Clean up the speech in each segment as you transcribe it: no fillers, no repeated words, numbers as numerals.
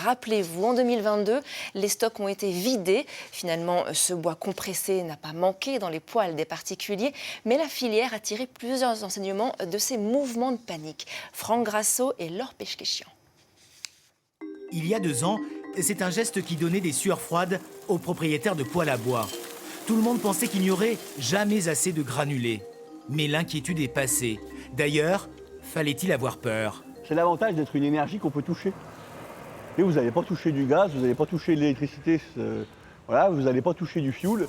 Rappelez-vous, en 2022, les stocks ont été vidés. Finalement, ce bois compressé n'a pas manqué dans les poêles des particuliers, mais la filière a tiré plusieurs enseignements de ces mouvements de panique. Franck Grasso et Laure Pechkéchian. Il y a 2 ans, c'est un geste qui donnait des sueurs froides aux propriétaires de poêles à bois. Tout le monde pensait qu'il n'y aurait jamais assez de granulés. Mais l'inquiétude est passée. D'ailleurs, fallait-il avoir peur? C'est l'avantage d'être une énergie qu'on peut toucher. Et vous n'allez pas toucher du gaz, vous n'allez pas toucher de l'électricité, voilà, vous n'allez pas toucher du fioul.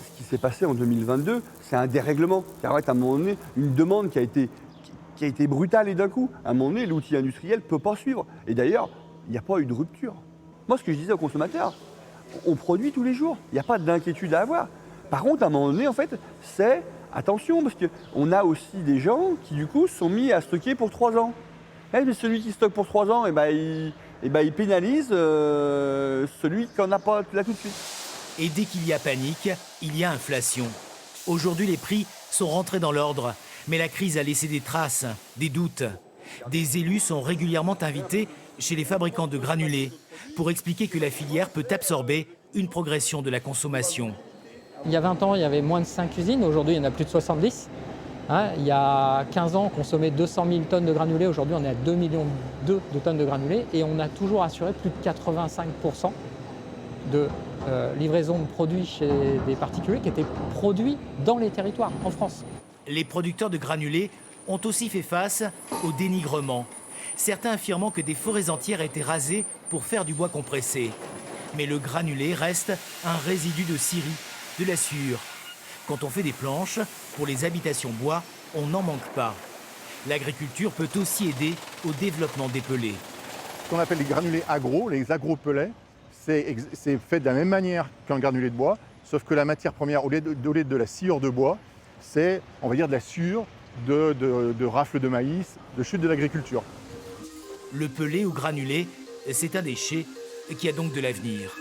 Ce qui s'est passé en 2022, c'est un dérèglement. En fait, à un moment donné, une demande qui a été brutale et d'un coup. À un moment donné, l'outil industriel ne peut pas suivre. Et d'ailleurs, il n'y a pas eu de rupture. Moi, ce que je disais aux consommateurs, on produit tous les jours. Il n'y a pas d'inquiétude à avoir. Par contre, à un moment donné, en fait, c'est attention, parce qu'on a aussi des gens qui, du coup, se sont mis à stocker pour 3 ans. Mais celui qui stocke pour 3 ans, il pénalise celui qui n'en a pas là tout de suite. Et dès qu'il y a panique, il y a inflation. Aujourd'hui, les prix sont rentrés dans l'ordre. Mais la crise a laissé des traces, des doutes. Des élus sont régulièrement invités chez les fabricants de granulés pour expliquer que la filière peut absorber une progression de la consommation. Il y a 20 ans, il y avait moins de 5 usines. Aujourd'hui, il y en a plus de 70. Il y a 15 ans, on consommait 200 000 tonnes de granulés. Aujourd'hui, on est à 2,2 millions de tonnes de granulés. Et on a toujours assuré plus de 85% de livraison de produits chez des particuliers qui étaient produits dans les territoires, en France. Les producteurs de granulés ont aussi fait face au dénigrement. Certains affirmant que des forêts entières étaient rasées pour faire du bois compressé. Mais le granulé reste un résidu de scierie, de la sueur. Quand on fait des planches, pour les habitations bois, on n'en manque pas. L'agriculture peut aussi aider au développement des pellets. Ce qu'on appelle les granulés agro, les agro-pellets, c'est fait de la même manière qu'un granulé de bois, sauf que la matière première, au lieu de la sciure de bois, c'est, on va dire, de la sueur de rafles de maïs, de chute de l'agriculture. Le pellet ou granulé, c'est un déchet qui a donc de l'avenir.